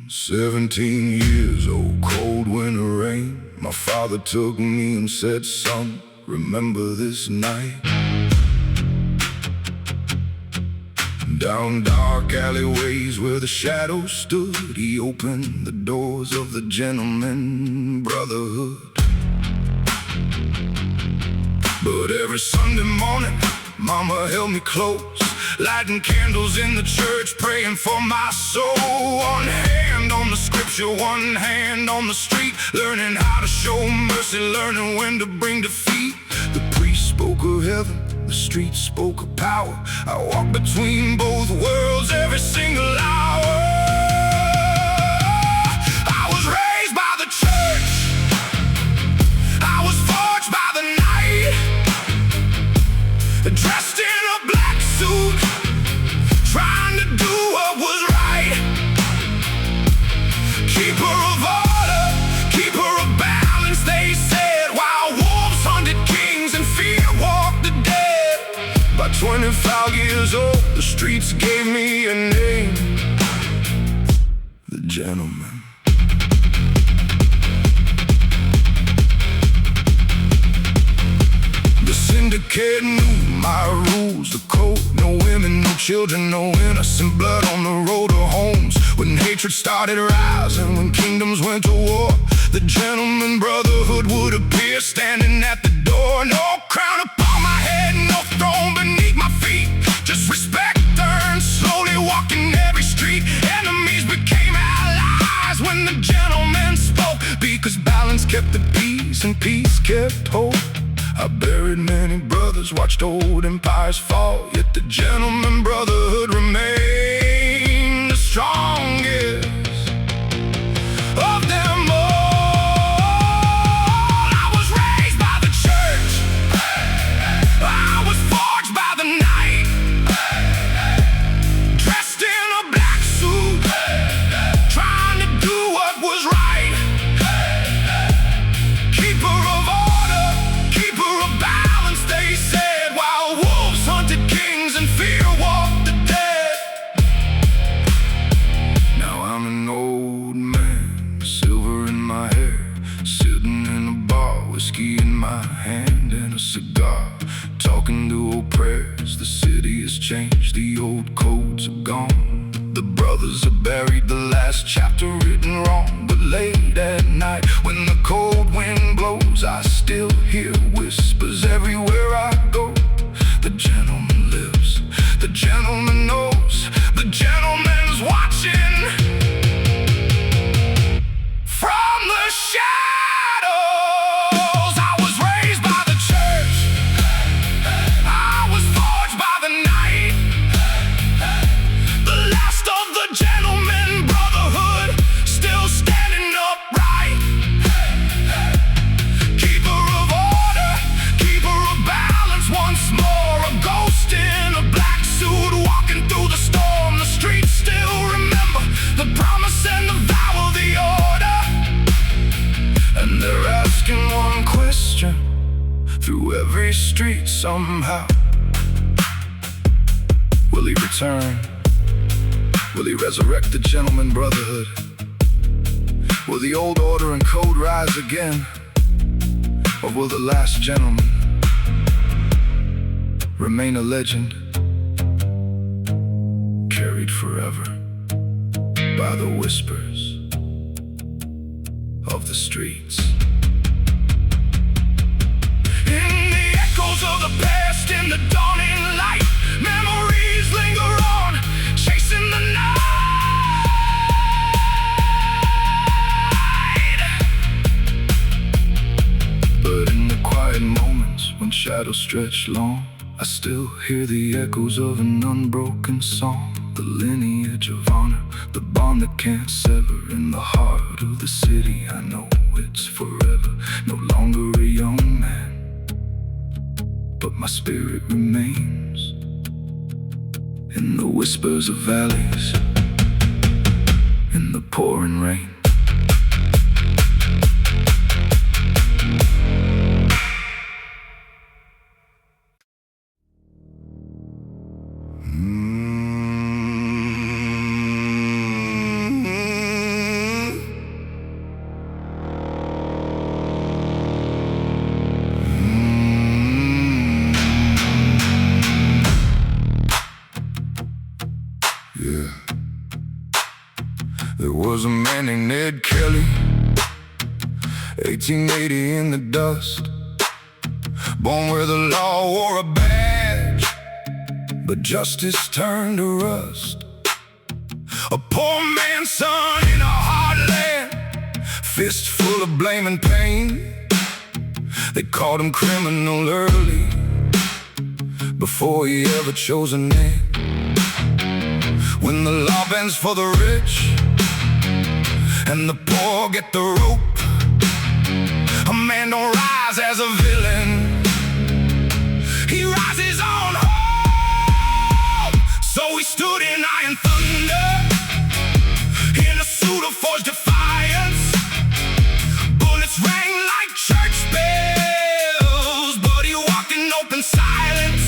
17 years old, cold winter rain. My father took me and said, son, remember this night. Down dark alleyways where the shadows stood, he opened the doors of the gentleman brotherhood. But every Sunday morning, mama held me close, lighting candles in the church, praying for my soul. One hand on the scripture, one hand on the street, learning how to show mercy, learning when to bring defeat. The priest spoke of heaven, the street spoke of power. I walked between both worlds every single hour. I was raised by the church, I was forged by the night, dressed in a black suit, trying to do what was right. Keeper of order, keeper of balance, they said, while wolves hunted kings and fear walked the dead. By 25 years old, the streets gave me a name, the gentleman. The syndicate knew my rules, the code. No women, no children, no innocent blood on the road to homes. When hatred started rising, when kingdoms went to war, the gentleman brotherhood would appear, standing at the door. No crown upon my head, no throne beneath my feet, just respect earned, slowly walking every street. Enemies became allies when the gentleman spoke, because balance kept the peace and peace kept hope. I buried many brothers, watched old empires fall, yet the gentleman brotherhood remained the strongest of them all. I was raised by the church, I was forged by the night, dressed in a black suit, trying to do what was right. Keeper of order, keeper of balance, they said, while wolves hunted kings and fear walked the dead. Now I'm an old man, silver in my hair, sitting in a bar, whiskey in my hand and a cigar, talking to old prayers. The city has changed, the old codes are gone, the brothers are buried, the last chapter written wrong. But late at night, when the cold wind blows, I still hear whispers everywhere I go. The gentleman lives, the gentleman knows, the gentleman's watching from the shadows. I was raised by the church, I was forged by the night, the last of the gentleman brotherhood, still standing upright. Keeper of order, keeper of balance, once more a ghost in a black suit, walking through the storm. The streets still remember the promise and the vow of the order, and they're asking one question through every street somehow: will he return? Will he resurrect the gentleman brotherhood? Will the old order and code rise again? Or will the last gentleman remain a legend, carried forever by the whispers of the streets? In the echoes of the past, in the dawning light, memories linger on, chasing the night. But in the quiet moments, when shadows stretch long, I still hear the echoes of an unbroken song. The lineage of honor, the bond that can't sever. In the heart of the city, I know it's forever. No longer a young man, but my spirit remains in the whispers of valleys, in the pouring rain. There was a man named Ned Kelly, 1880 in the dust, born where the law wore a badge, but justice turned to rust. A poor man's son in a hard land, fist full of blame and pain. They called him criminal early, before he ever chose a name. When the law bends for the rich and the poor get the rope, a man don't rise as a villain, he rises on home. So he stood in iron thunder, in a suit of forged defiance. Bullets rang like church bells, but he walked in open silence.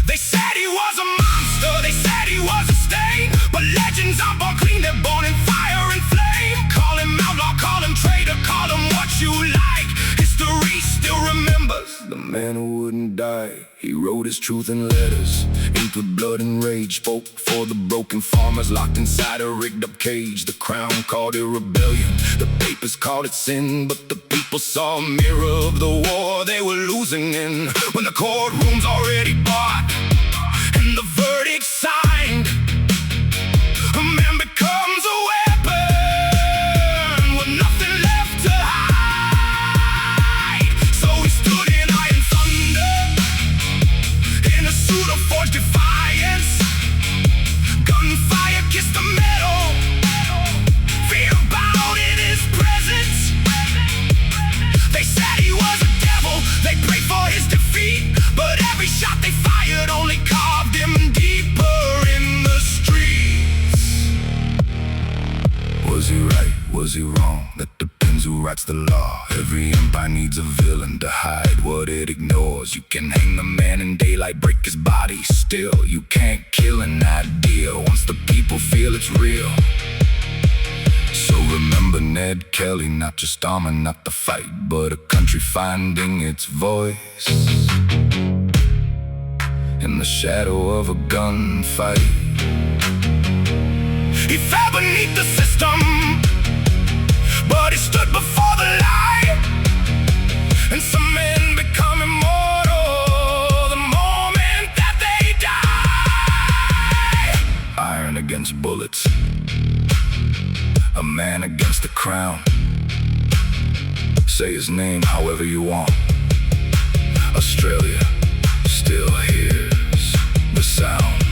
They said he was a monster, they said he was a stain, but legends aren't born clean, they're born in fire and flame. Call him outlaw, call him traitor, call him what you like. History still remembers the man who wouldn't die. He wrote his truth in letters, inked with blood and rage. Spoke for the broken farmers locked inside a rigged up cage. The crown called it rebellion, the papers called it sin, but the people saw a mirror of the war they were losing in. When the courtroom's already bought and the verdict signed, a man becomes a weapon with nothing left to hide. So he stood in iron thunder, in a suit of forged defiance. Gunfire kissed the metal, fear bowed in his presence. They said he was a devil, they prayed for his defeat, but every shot they fired only carved him deeper in the streets. Was he right? Was he wrong? That depends who writes the law. Every empire needs a villain to hide what it ignores. You can hang the man in daylight, break his body still. You can't kill an idea once the people feel it's real. So remember Ned Kelly, not just armor, not the fight, but a country finding its voice in the shadow of a gunfight. He fell beneath the system, but he stood before the light. And some men become immortal the moment that they die. Iron against bullets, a man against the crown. Say his name however you want. Australia still hears the sound.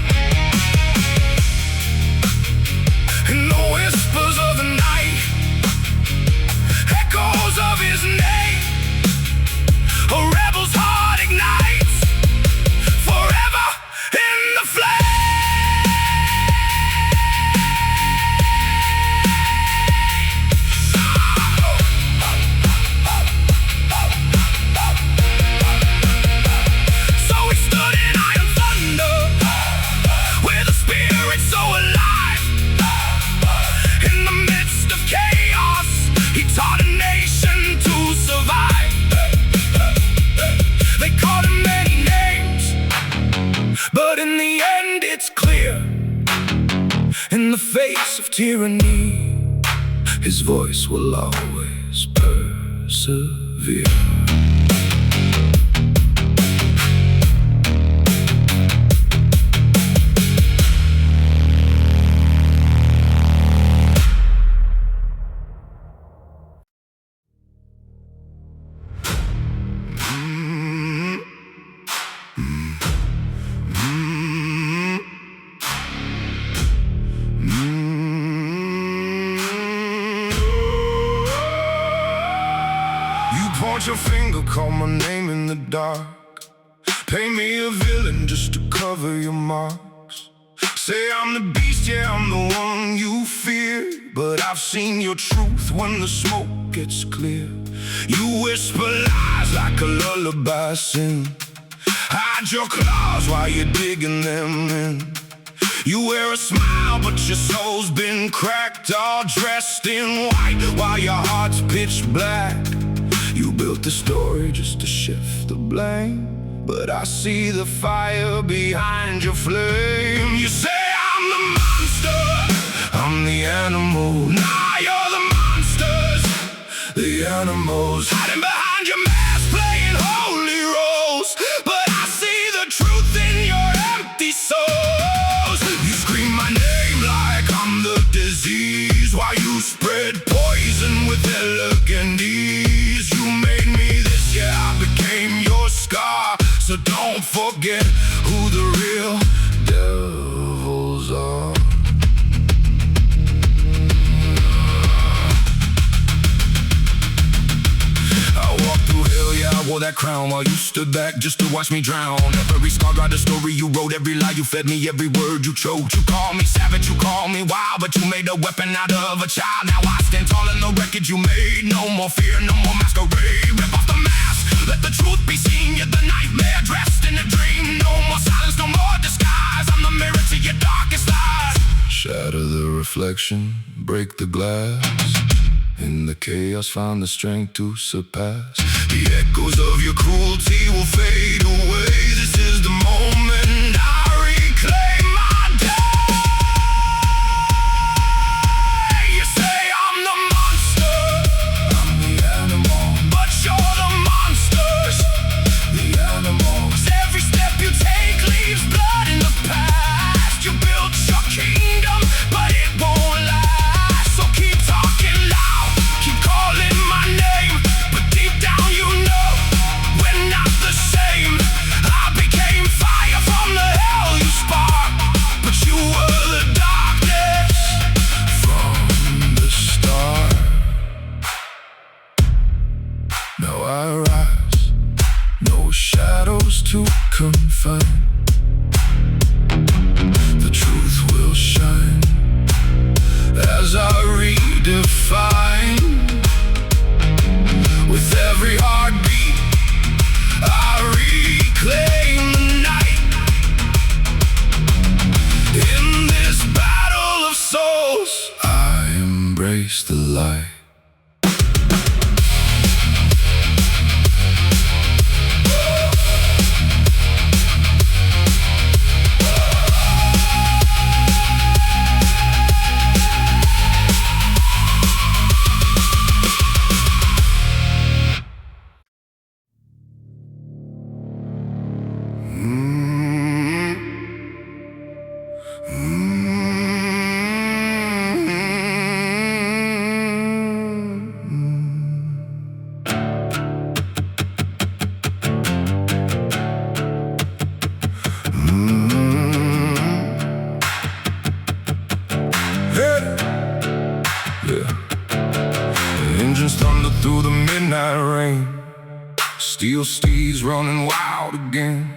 In the whispers of the night, echoes of his name, a rebel's heart ignites, forever in the flame. So he stood in iron thunder, with a spirit so alive. In the midst of chaos, he taught a nation to survive. They called him many names, but in the end it's clear. In the face of tyranny, his voice will always persevere. Point your finger, call my name in the dark. Paint me a villain just to cover your marks. Say I'm the beast, yeah, I'm the one you fear, but I've seen your truth when the smoke gets clear. You whisper lies like a lullaby sing. Hide your claws while you're digging them in. You wear a smile, but your soul's been cracked, all dressed in white while your heart's pitch black. You built the story just to shift the blame, but I see the fire behind your flame. You say I'm the monster, I'm the animal. Nah, you're the monsters, the animals, hiding behind your mask, playing holy roles. But I see the truth in your empty souls. You scream my name like I'm the disease, while you spread poison with elegant ease. You made me this, yeah, I became your scar. So don't forget who the real devils are. I walked through hell, yeah, I wore that crown, while you stood back just to watch me drown. Every scar got a story you wrote, every lie you fed me, every word you choked. You called me savage, you called me wild, but you made a weapon out of a child. Now I stand tall in the wreckage you made. No more fear, no more masquerade. Rip off the mask, let the truth be seen. You're the nightmare dressed in a dream. No more silence, no more disguise. I'm the mirror to your darkest lies. Shatter the reflection, break the glass. In the chaos, find the strength to surpass. The echoes of your cruelty will fade away. This is the moment I reclaim my day. You say I'm the monster, I'm the animal, but you're the monsters, the animals. Every step you take leaves blood in the past. You built your kingdom, but it won't last. So keep talking loud, keep calling my name, but deep down you know we're not the same. I became fire from the hell you spark, but you were the darkness from the start. Now I rise, no shadows to confine. The truth will shine as I redefine. With every heartbeat, I reclaim the night. In this battle of souls, I embrace the light. Engines thunder through the midnight rain. Steel steeds running wild again.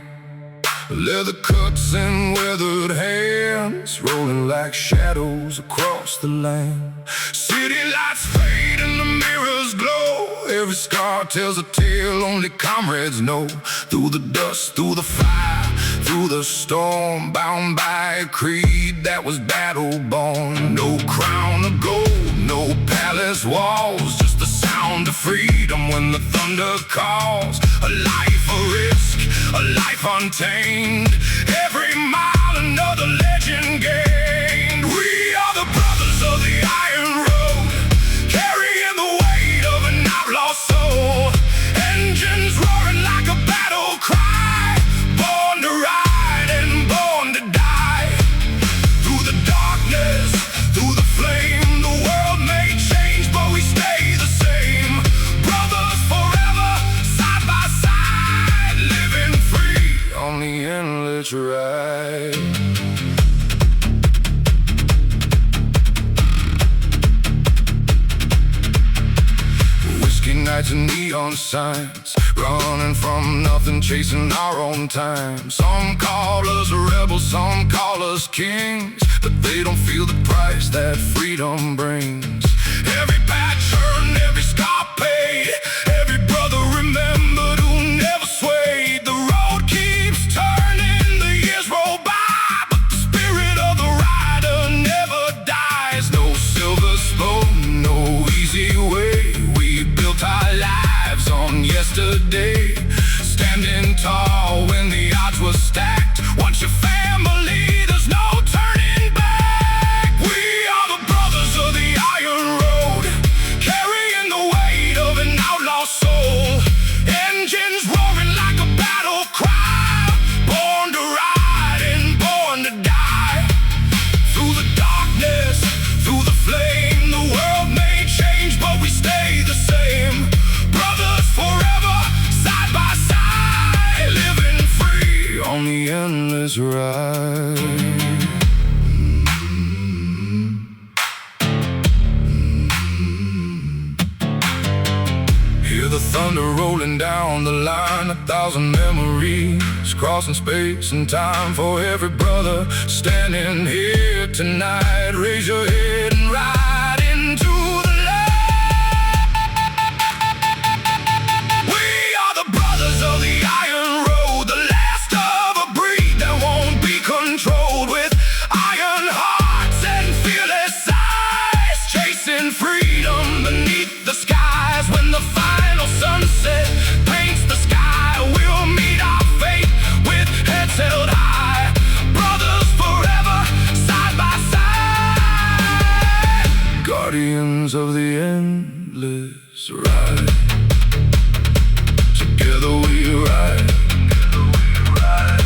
Leather cuts and weathered hands, rolling like shadows across the land. City lights fade and the mirrors glow. Every scar tells a tale only comrades know. Through the dust, through the fire, through the storm, bound by a creed that was battle-born. No crown of gold, no palace walls, just the sound of freedom when the thunder calls. A life of risk, a life untamed. Every mile another legend gained. We are the brothers of the Iron Road, carrying the weight of an outlaw soul. Engines roaring like a battle cry, born to ride and born to die. Through the darkness, through the flame, the world may change, but we stay the same. Brothers forever, side by side, living free on the endless ride. Whiskey nights and neon signs, running from nothing, chasing our own time. Some call us rebels, some call us kings, but they don't feel the price that freedom brings. Every patch earned, every scar paid, every brother remembered who never swayed. The road keeps turning, the years roll by, but the spirit of the rider never dies. No silver spoon, no easy way. We built our lives on yesterday, standing tall when the odds were stacked. Once your family, there's no turning back. We are is right. Hear the thunder rolling down the line, 1,000 memories crossing space and time for every brother standing here tonight. Raise your head and ride into the light. We are the brothers of the Iron Road, the last of a breed that won't be controlled, with iron hearts and fearless eyes, chasing freedom beneath the skies. When the final sunset paints the sky, we'll meet our fate with heads held high. Brothers forever, side by side, guardians of the endless ride. Together we ride,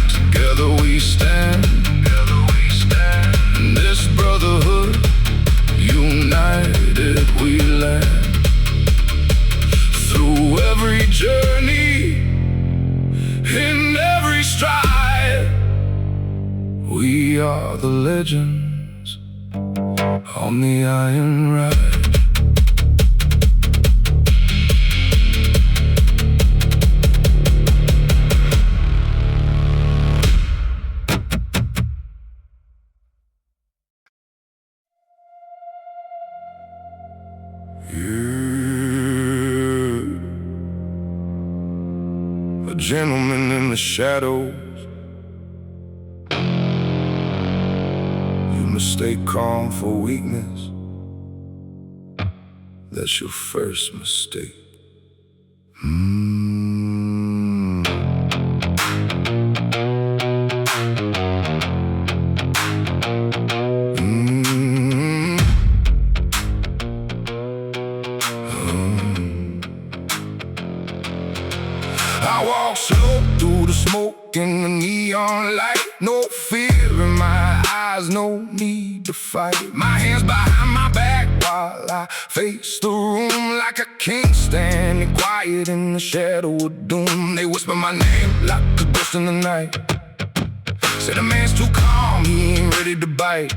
together we stand, in this brotherhood, united we land. Through every journey, in every stride, we are the legends on the Iron Ride. A gentleman in the shadows. You mistake calm for weakness. That's your first mistake. I walk slow through the smoke and the neon light. No fear in my eyes, no need to fight. My hands behind my back while I face the room like a king, standing quiet in the shadow of doom. They whisper my name like a ghost in the night. Say the man's too calm, he ain't ready to bite.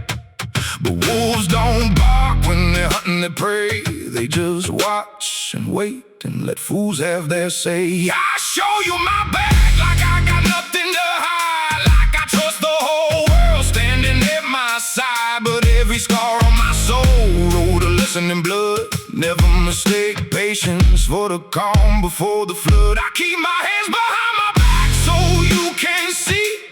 But wolves don't bark when they're hunting their prey. They just watch and wait and let fools have their say. I show you my back like I got nothing to hide, like I trust the whole world standing at my side. But every scar on my soul wrote a lesson in blood. Never mistake patience for the calm before the flood. I keep my hands behind my back so you can see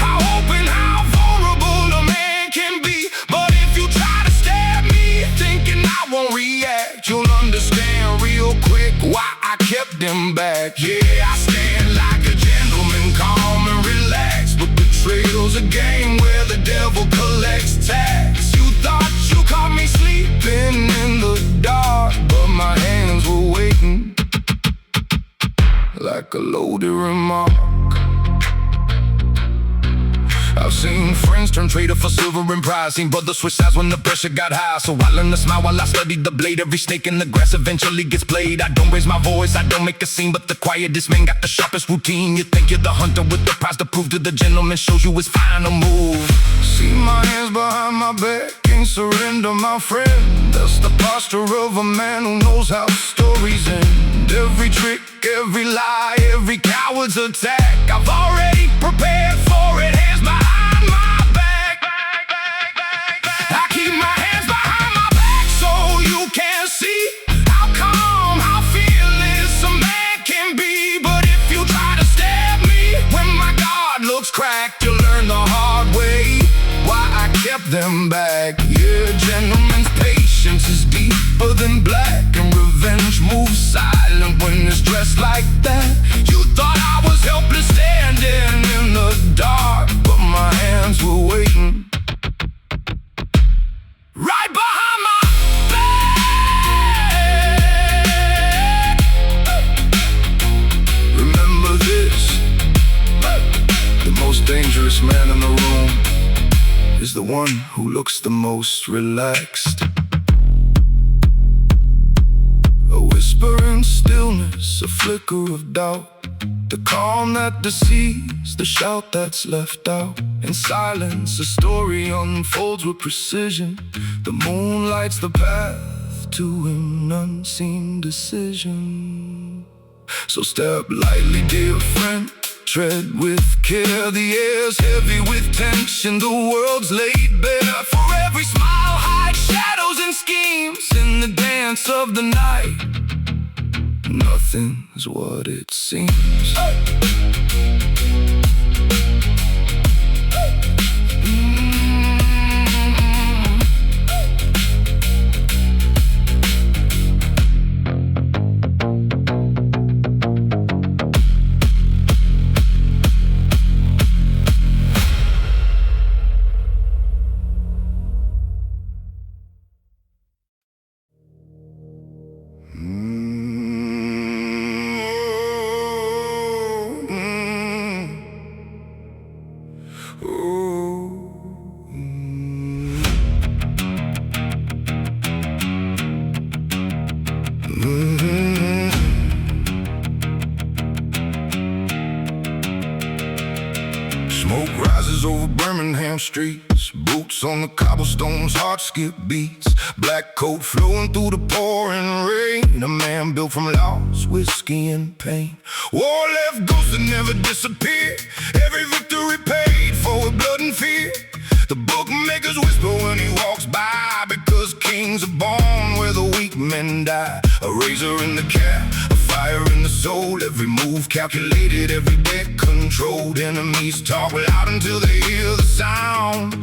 how open, how vulnerable a man can be. But if you try to stab me thinking I won't react, you'll understand real quick why I kept them back. Yeah, I stand like a gentleman, calm and relaxed. But betrayal's a game where the devil collects tax. You thought you caught me sleeping in the dark, but my hands were waiting like a loaded remark. I've seen friends turn traitor for silver and pride. Seen brothers switch sides when the pressure got high. So I learned to smile while I studied the blade. Every snake in the grass eventually gets played. I don't raise my voice, I don't make a scene, but the quietest man got the sharpest routine. You think you're the hunter with the prize to prove to the gentleman, shows you his final move. See my hands behind my back, can't surrender, my friend. That's the posture of a man who knows how stories end. Every trick, every lie, every coward's attack, I've already prepared for it. Hands behind my back. I keep my hands behind my back so you can see how calm, how fearless a man can be. But if you try to stab me when my guard looks cracked, you'll learn the hard way why I kept them back. Yeah, gentlemen's patience is deeper than black, and revenge moves silent when it's dressed like that. You thought I was helpless standing in the dark, but my hands were waiting right behind my back. Remember this, the most dangerous man in the room is the one who looks the most relaxed. A whisper in stillness, a flicker of doubt. The calm that deceives, the shout that's left out. In silence, the story unfolds with precision. The moon lights the path to an unseen decision. So step lightly, dear friend, tread with care. The air's heavy with tension, the world's laid bare. For every smile hides shadows and schemes. In the dance of the night, nothing's what it seems. Smoke rises over Birmingham streets, boots on the cobblestones, heart skip beats. Black coat flowing through the pouring rain. A man built from loss, whiskey and pain. War left ghosts that never disappear. Every victory paid for with blood and fear. The bookmakers whisper when he walks by, because kings are born where the weak men die. A razor in the cap, a fire in the soul. Every move calculated, every bet controlled. Enemies talk loud until they hear the sound.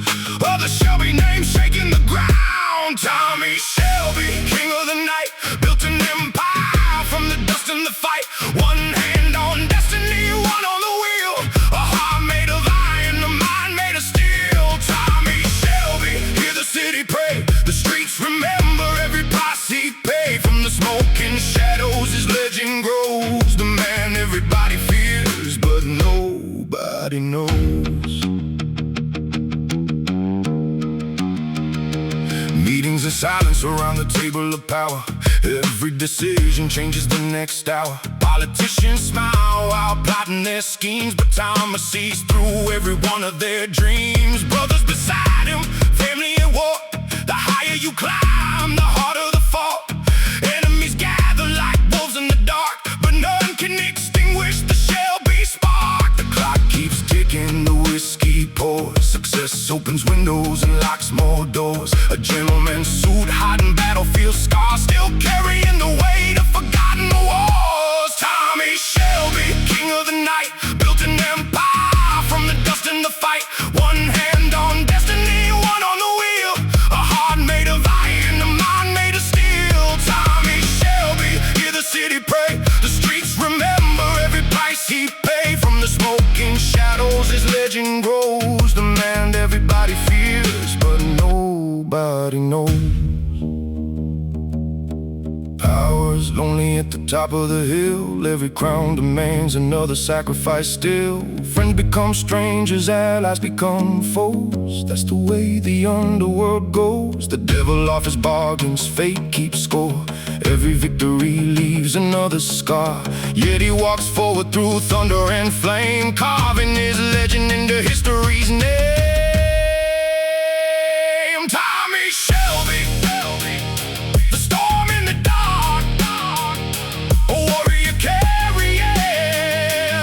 Others shall be named shaking the ground. Tommy Shelby, king of the night, built an empire from the dust in the fight. One hand on destiny, one on the wheel. A heart made of iron, a mind made of steel. Tommy Shelby, hear the city pray. The streets remember every price he paid. From the smoke and shadows his legend grows. The man everybody fears, but nobody knows. Meetings in silence around the table of power. Every decision changes the next hour. Politicians smile while plotting their schemes, but Thomas sees through every one of their dreams. Brothers beside him, family at war. The higher you climb, the harder the fall. Enemies gather like wolves in the dark, but none can extinguish the Shelby spark. The clock keeps ticking, the whiskey pours. Success opens windows and locks more doors. A gentleman's suit, hot in battlefield scars, still carrying the weight of forgotten wars. Tommy Shelby, king of the night, built an empire from the dust in the fight. One hand on destiny, one on the wheel. A heart made of iron, a mind made of steel. Tommy Shelby, hear the city pray. The streets remember every price he paid. From the smoking shadows his legend grows. The man everybody fears, but nobody knows. Power's lonely at the top of the hill. Every crown demands another sacrifice still. Friends become strangers, allies become foes. That's the way the underworld goes. The devil offers bargains, fate keeps score. Every victory leaves another scar. Yet he walks forward through thunder and flame, carving his legend into history's name. Tommy Shelby, the storm in the dark, a warrior carrying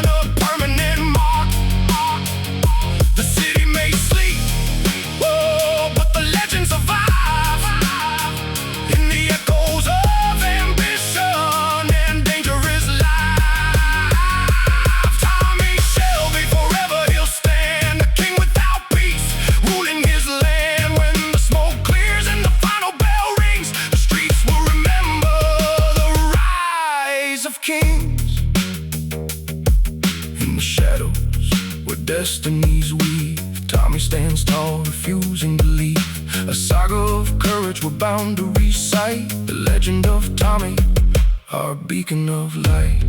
a permanent mark. The city may sleep, oh, but the legend survives in the echoes of ambition and dangerous life. Tommy Shelby, forever he'll stand, a king without peace, ruling his land. When the smoke clears and the final bell rings, the streets will remember the rise of kings. In the shadows where destinies weave, Tommy stands tall, refusing to leave. A saga of courage we're bound to recite. The legend of Tommy, our beacon of light.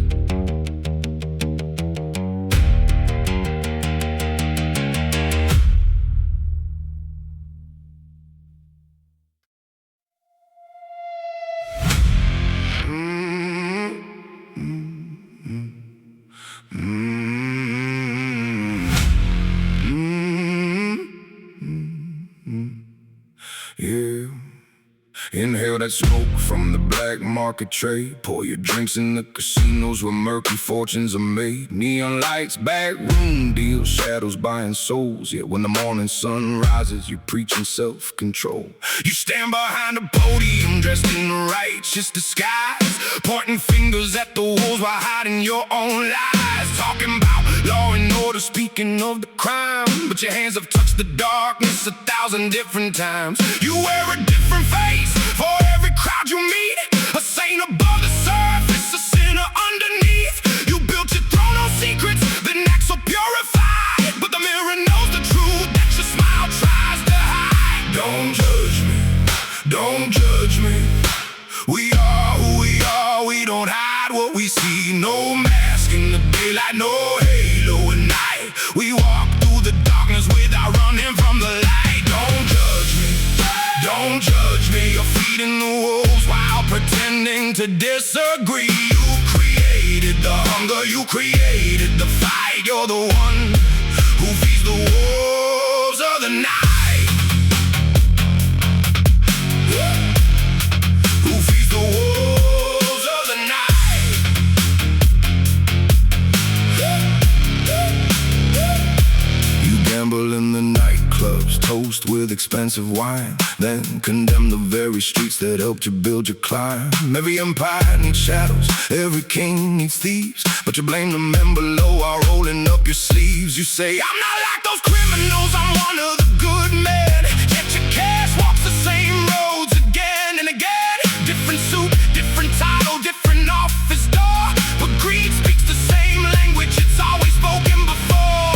that smoke from the black market trade. Pour your drinks in the casinos where murky fortunes are made. Neon lights, backroom deals, shadows buying souls. Yet when the morning sun rises, you're preaching self-control. You stand behind a podium dressed in righteous disguise, pointing fingers at the wolves while hiding your own lies. Talking about law and order, speaking of the crime, but your hands have touched the darkness 1,000 different times. You wear a different face for every crowd you meet. A saint above the surface, a sinner underneath. You built your throne on secrets that act so purified, but the mirror knows the truth that your smile tries to hide. Don't judge me, don't judge me. We are who we are, we don't hide what we see. No mask in the daylight, no halo at night. We walk through the darkness without running from the light. Don't judge me, don't judge me. You're feeding the wolves while pretending to disagree. You created the hunger, you created the fight. You're the one who feeds the wolves of the night. In the nightclubs, toast with expensive wine, then condemn the very streets that helped you build your climb. Every empire needs shadows, every king needs thieves, but you blame the men below while rolling up your sleeves. You say, I'm not like those criminals, I'm one of the good men. Yet your cash walks the same roads again and again. Different suit, different title, different office door, but greed speaks the same language, it's always spoken before.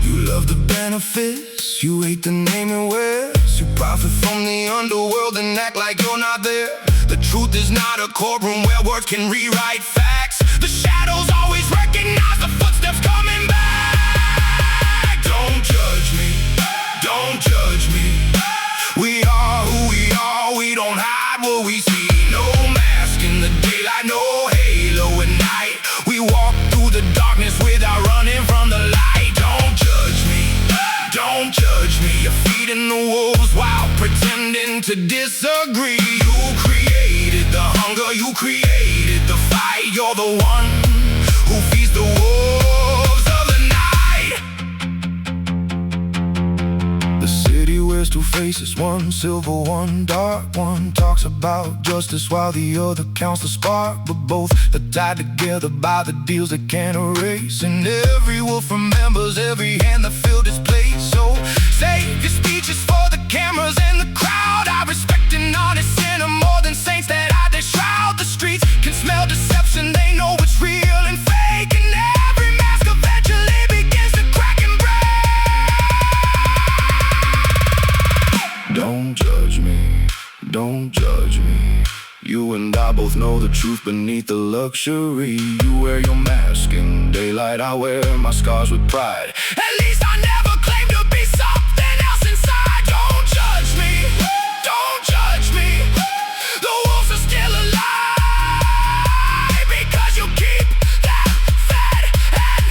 You love the benefits, you hate the name it wears. You profit from the underworld and act like you're not there. The truth is not a courtroom where words can rewrite facts. The shadows always recognize the footsteps coming back. Don't judge me, don't judge me. We are who we are, we don't hide what we see. No mask in the daylight, no halo at night. We walk through the darkness without running from the light. Don't judge me, don't judge me. You're feeding the wolves while pretending to disagree. You created the hunger, you created the fight. You're the one who feeds the wolves of the night. The city wears two faces, one silver, one dark. One talks about justice while the other counts the spark, but both are tied together by the deals that can't erase. And every wolf remembers every hand that filled its place. So save your speeches for the cameras and the crowd. I respect an honest sinner more than saints that I shroud. The streets can smell deception, they know it's real and fake, and every mask eventually begins to crack and break. Don't judge me, don't judge me. You and I both know the truth beneath the luxury. You wear your mask in daylight, I wear my scars with pride. At least I never claimed to be something else inside. Don't judge me, don't judge me. The wolves are still alive because you keep them fed and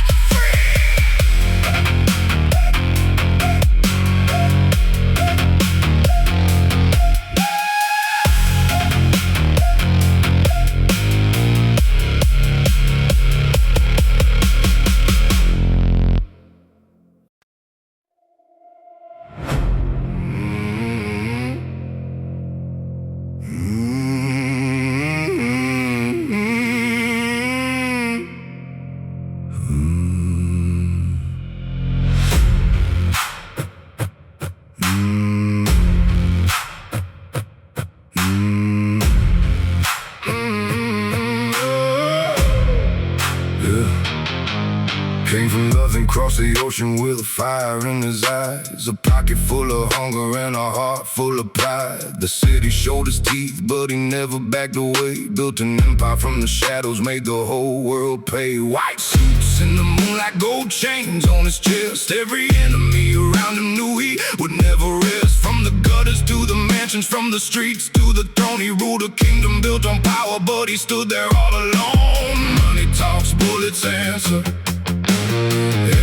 Came from nothing, crossed the ocean with a fire in his eyes. A pocket full of hunger and a heart full of pride. The city showed his teeth, but he never backed away. Built an empire from the shadows, made the whole world pay. White suits in the moonlight, gold chains on his chest. Every enemy around him knew he would never rest. From the gutters to the mansions, from the streets to the throne, he ruled a kingdom built on power, but he stood there all alone. Money talks, bullets answer.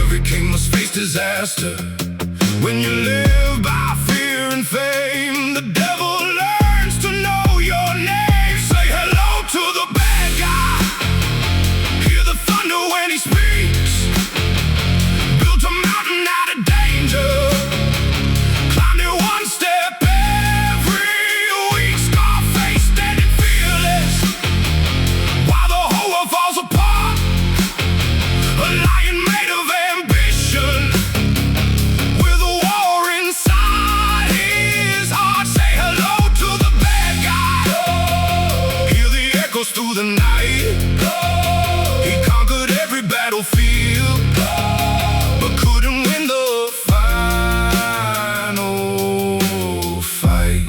Every king must face disaster. When you live by fear and fame, the devil learns to know your heroes through the night. He conquered every battlefield, but couldn't win the final fight.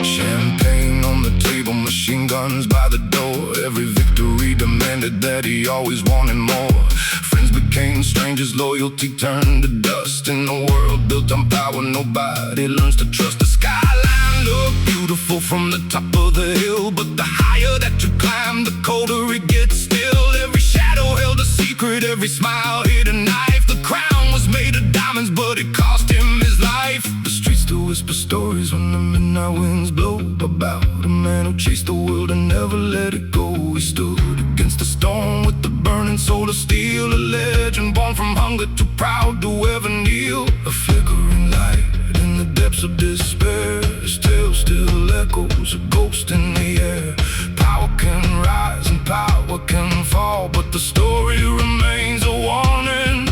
Champagne on the table, machine guns by the door. Every victory demanded that he always wanted more. Friends became strangers, loyalty turned to dust. In a world built on power, nobody learns to trust. The skyline looked beautiful from the top of the hill, but the higher that you climb, the colder it gets still. Every shadow held a secret, every smile hid a knife. The crown was made of diamonds, but it cost him his life. The streets still whisper stories when the midnight winds blow, about a man who chased the world and never let it go. He stood against the storm with the burning soul of steel, a legend born from hunger, too proud to ever kneel. A flickering light in the depths of despair, his tale still echoes, a ghost in the air. Power can rise and power can fall, but the story remains a warning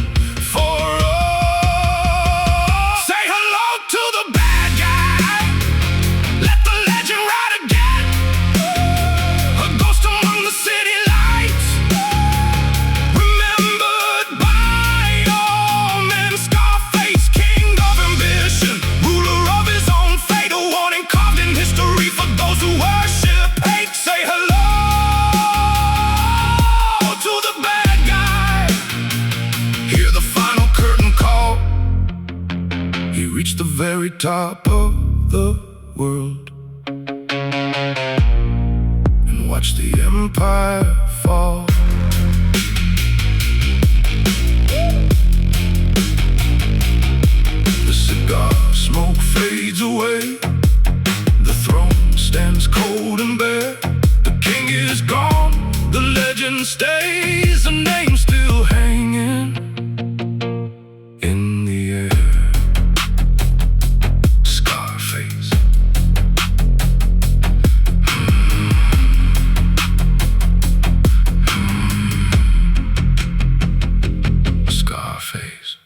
for all. Say hello to the bad guy, let the legend ride again. A ghost among the city lights, remembered by all men. Scarface, king of ambition, ruler of his own fate, a warning carved in history for those who worship hate. Say hello to the bad guy. Hear the final curtain call. He reached the very top of the world and watched the empire fall. The cigar smoke fades away, the throne stands cold and bare. The king is gone, the legend stays, a name still hanging in the air. Scarface. Scarface.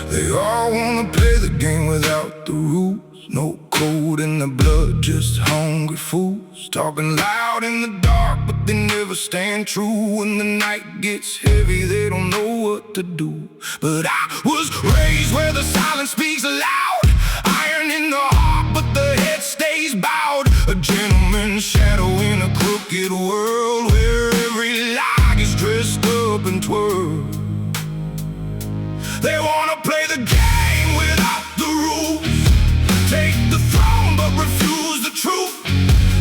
They all wanna play the game without the rules. No code in the blood, just hungry fools. Talking loud in the dark, but they never stand true. When the night gets heavy, they don't know what to do. But I was raised where the silence speaks loud. Iron in the heart, but the head stays bowed. A gentleman's shadow in a crooked world, where every lie gets dressed up and twirled. They wanna play the game without the rules, take the throne but refuse the truth.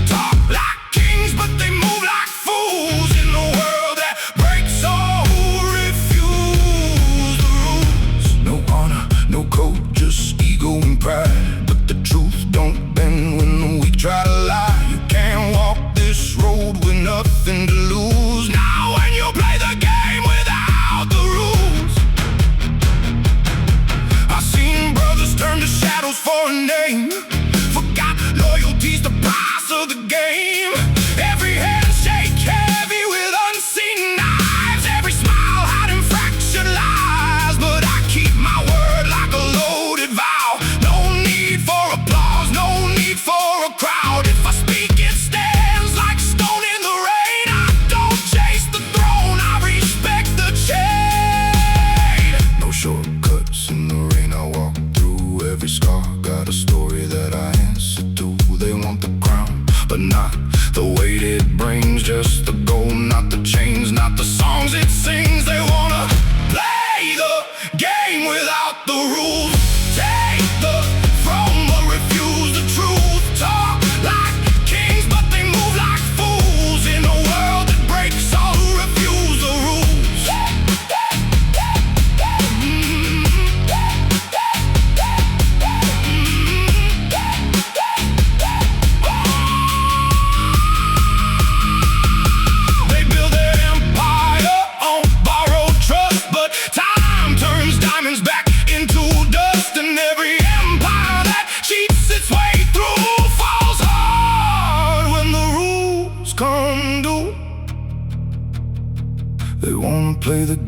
Talk like kings but they move like fools, in a world that breaks all who refuse the rules. No honor, no code, just ego and pride. But the truth don't bend when the weak try to lie. You can't walk this road with nothing to lose. Now when you play the game without the rules, I've seen brothers turn to shadows for a name, forgot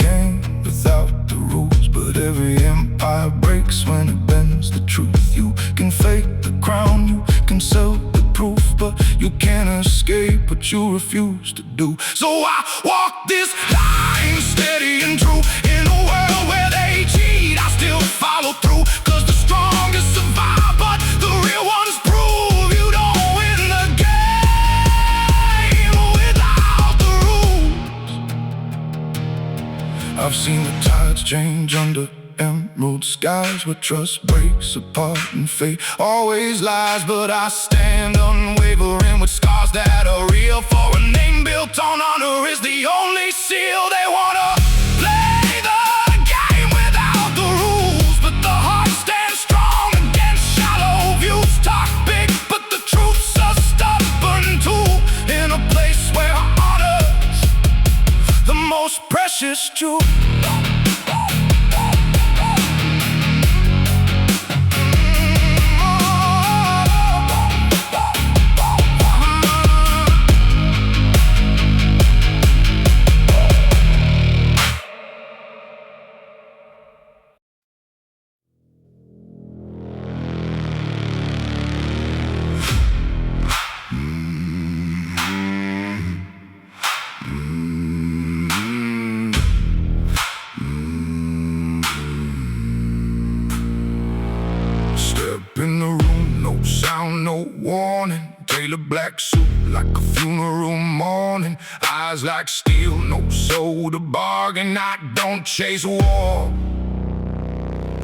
game without the rules, but every empire breaks when it bends the truth. You can fake the crown, you can sell the proof, but you can't escape what you refuse to do. So I walk this line steady and true. In a world where they cheat, I still follow through, 'cause the strongest survive, but the real ones prove you don't win the game without the rules. I've seen the tides change under emerald skies, where trust breaks apart and fate always lies. But I stand unwavering with scars that are real, for a name built on honor is the only seal. They wanna play the game without the rules, but the heart stands strong against shallow views. Talk big, but the truth's a stubborn tool, in a place where honor's the most precious jewel. In the room, no sound, no warning. Tailored black suit like a funeral mourning. Eyes like steel, no soul to bargain. I don't chase war,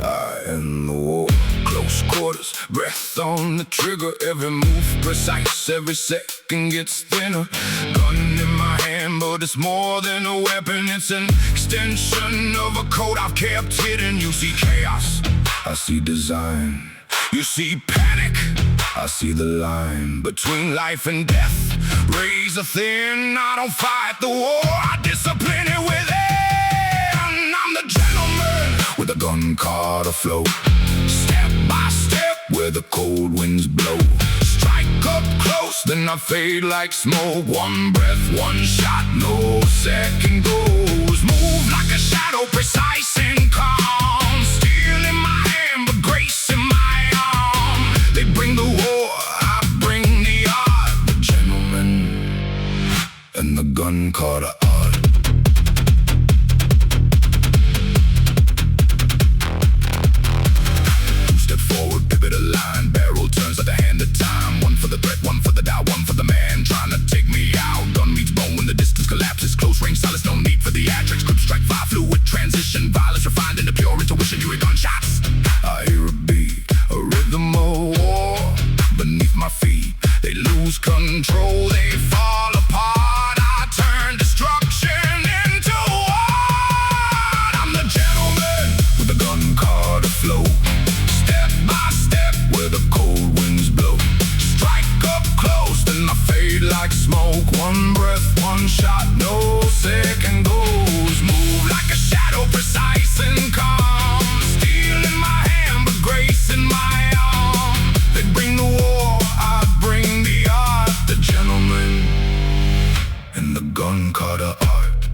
I end the war. Close quarters, breath on the trigger. Every move precise, every second gets thinner. Gun in my hand, but it's more than a weapon. It's an extension of a code I've kept hidden. You see chaos, I see design. You see panic, I see the line between life and death. Razor thin, I don't fight the war, I discipline it within. I'm the gentleman with a gun card afloat. Step by step where the cold winds blow. Strike up close, then I fade like smoke. One breath, one shot, no second goes. Move like a shadow, precise and calm. Steel in my hand, but grace in my arm. They bring the war, I bring the art. The gentleman and the gun card of art. Step forward, pivot a line. Barrel turns like the hand of time. One for the threat, one for the doubt, one for the man trying to take me out. Gun meets bone when the distance collapses. Close range silence, no need for theatrics. Grip strike, fire, fluid transition. Violence refined into pure intuition. You hear gunshots, I hear a beat, a rhythm of war beneath my feet. They lose control, they fall apart. I turn destruction into art. I'm the gentleman with the gun card afloat. Step by step where the cold winds blow. Strike up close, then I fade like smoke. One breath, one shot, no second goes. Move like a shadow, precise and calm. Steel in my hand, but grace in my arm. They bring the war, I bring the art. The gentleman and the gun card of art.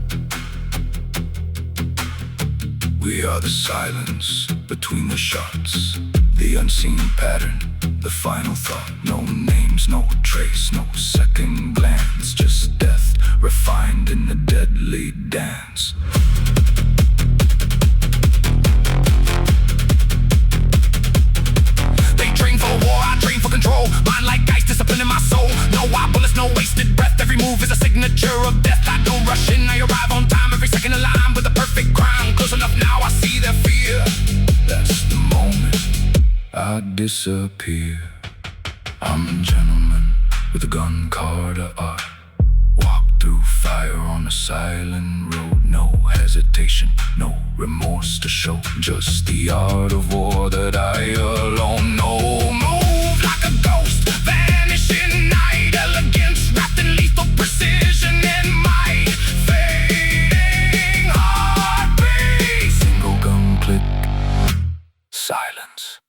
We are the silence between the shots, the unseen pattern, the final thought. No names, no trace, no second glance. Just death refined in the deadly dance. They train for war, I train for control. Mind like ice, discipline in my soul. No wild bullets, no wasted breath. Every move is a signature of death. I don't rush in, I arrive on time. Every second aligned with a perfect crime. Close enough now, I see their fear. That's the moment I disappear. I'm a gentleman with a gun card of art. Walk through fire on a silent road. No hesitation, no remorse to show. Just the art of war that I alone know. Move like a ghost, vanish in night. Elegance wrapped in lethal precision and might. Fading heartbeat. Single gun click, silence.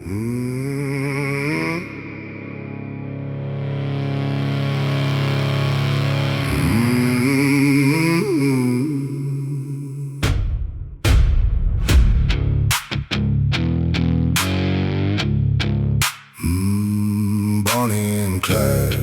Bonnie and Clyde.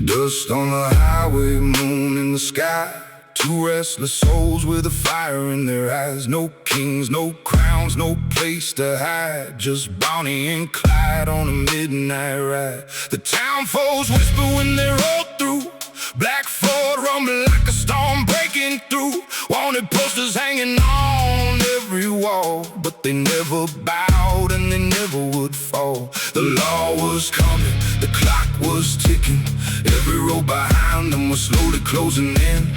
Dust on the highway, moon in the sky. Two restless souls with a fire in their eyes. No kings, no crowns, no place to hide. Just Bonnie and Clyde on a midnight ride. The town foes whisper when they roll through. Black Ford rumbling like a storm breaking through. Wanted posters hanging on every wall, but they never bowed and they never would fall. The law was coming, the clock was ticking. Every road behind them was slowly closing in.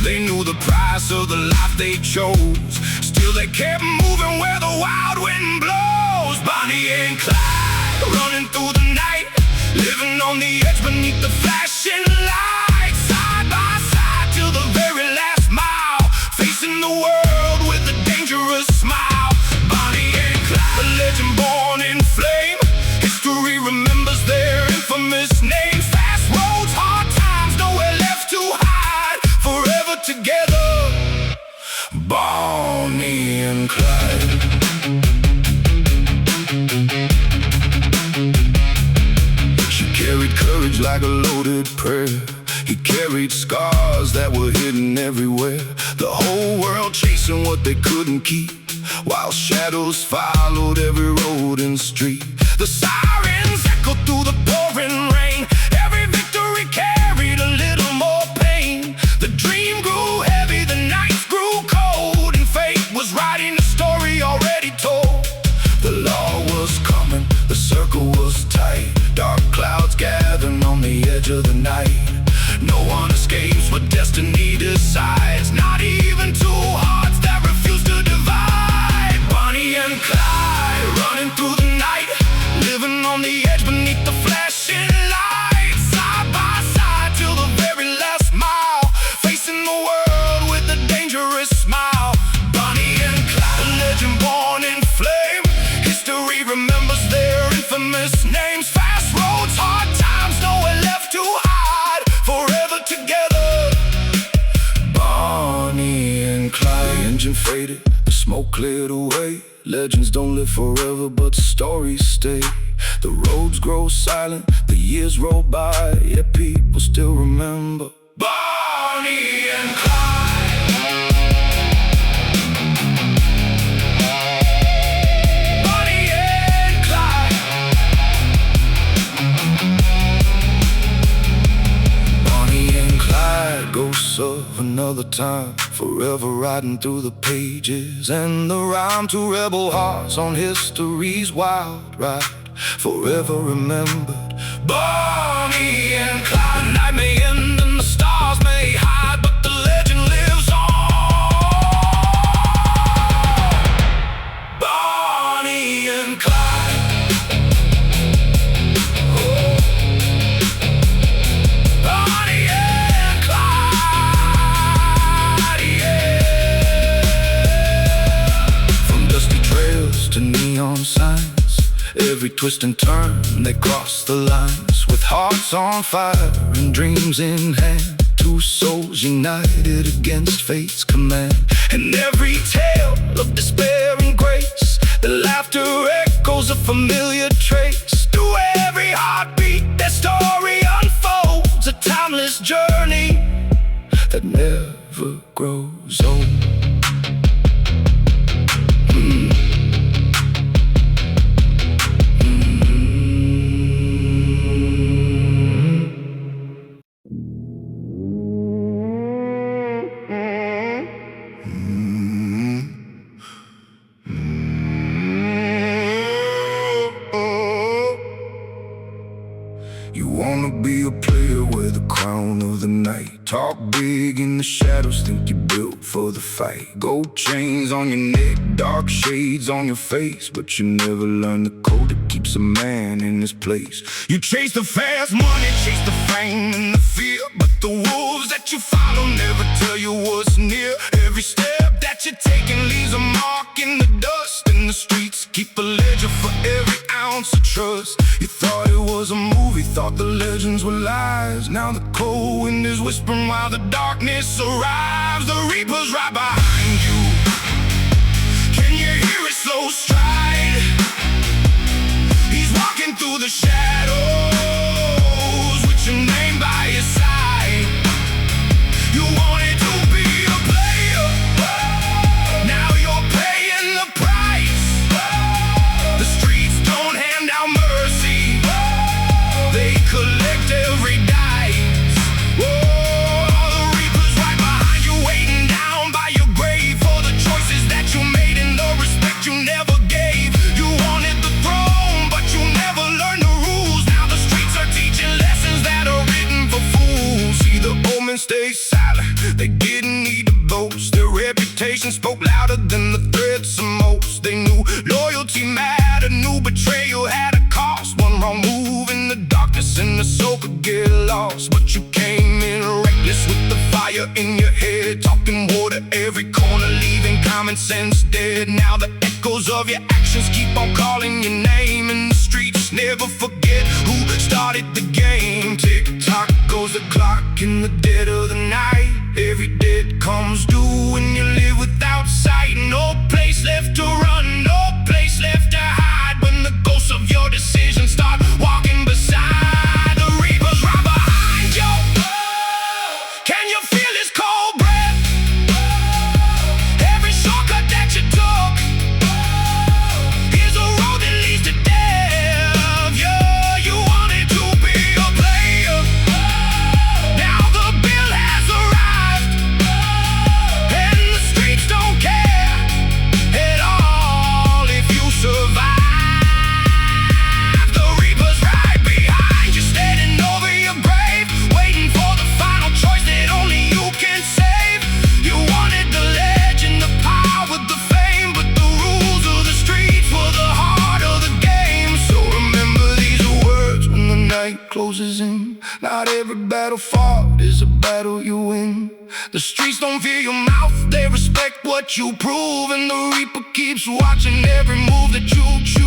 They knew the price of the life they chose. Still they kept moving where the wild wind blows. Bonnie and Clyde running through the night, living on the edge beneath the flashing lights. Side by side till the very last mile, facing the world with a dangerous smile. Bonnie and Clyde, a legend born in flame. History remembers their infamous names. Fast roads, hard times, nowhere left to hide. Forever together, Bonnie and Clyde. She carried courage like a loaded prayer. He carried scars that were hidden everywhere. The whole world chasing what they couldn't keep, while shadows followed every road and street. The sirens echoed through the pouring rain. Every victory carried a little more pain. The dream grew heavy, the nights grew cold, and fate was writing a story already told. The law was coming, the circle was tight. Dark clouds gathering on the edge of the night. No one escapes what destiny decides, not even two hearts that refuse to divide. Bonnie and Clyde running through the night, living on the edge beneath the flashing lights. Side by side till the very last mile, facing the world with a dangerous smile. Bonnie and Clyde, a legend born in flame. History remembers their infamous names. Fast roads, hard times, nowhere left to hide. Forever together, Bonnie and Clyde. The engine faded, the smoke cleared away. Legends don't live forever, but stories stay. The roads grow silent, the years roll by, yet people still remember Bonnie and Clyde. Bonnie and Clyde. Bonnie and Clyde, ghosts of another time, forever riding through the pages and the rhyme to rebel hearts on history's wild ride. Forever remembered, Bonnie and Clyde. The night may end and the stars may hide, but the legend lives on. Bonnie and Clyde. Oh. Bonnie and Clyde, yeah. From dusty trails to neon signs, every twist and turn they cross the lines. With hearts on fire and dreams in hand, two souls united against fate's command. And every tale of despair and grace, the laughter echoes a familiar trace. Through every heartbeat their story unfolds, a timeless journey that never grows old. You wanna be a player, wear the crown of the night. Talk big in the shadows, think you're built for the fight. Gold chains on your neck, dark shades on your face, but you never learn the code that keeps a man in his place. You chase the fast money, chase the fame and the fear, but the wolves that you follow never tell you what's near. Every step that you're taking leaves a mark in the dust. And the streets keep a ledger for every ounce of trust. You thought it was a movie, thought the legends were lies. Now the cold wind is whispering while the darkness arrives. The Reaper's right behind you. Can you hear his slow stride? He's walking through the shadows with your name by his side. You wanted to be a player, now you're paying the price. The streets don't hand out mercy, they collect every dice. Whoa, the Reaper's right behind you, waiting down by your grave for the choices that you made and the respect you never gave. You wanted the throne, but you never learned the rules. Now the streets are teaching lessons that are written for fools. See, the omen stays silent, they didn't need to boast. Their reputation spoke louder than the threats of most. They knew loyalty mattered, knew betrayal had a cost. One wrong move in the darkness and the soul could get lost. But you came in reckless with the fire in your head, talking war to every corner, leaving common sense dead. Now the echoes of your actions keep on calling your name, and the streets never forget who started the game. Tick-tock goes the clock in the dead of the night. Every debt comes due when you live without sight. No place left to run, no place left to hide. When the ghosts of your decisions start walking beside, the Reaper's right behind you. Can you feel his cold breath? Every shortcut that you took is a road that leads to death. Yeah, you wanted to be a player, now the bill has arrived, and the streets don't care at all if you survive. The Reaper's right behind you, standing over your grave, waiting for the final choice that only you can save. You wanted the legend, the power, the fame, but the rules of the streets were the heart of the game. So remember these words when the night closes in. Not every battle fought is a battle you win. The streets don't fear your mouth, they respect what you prove. And the Reaper keeps watching every move that you choose.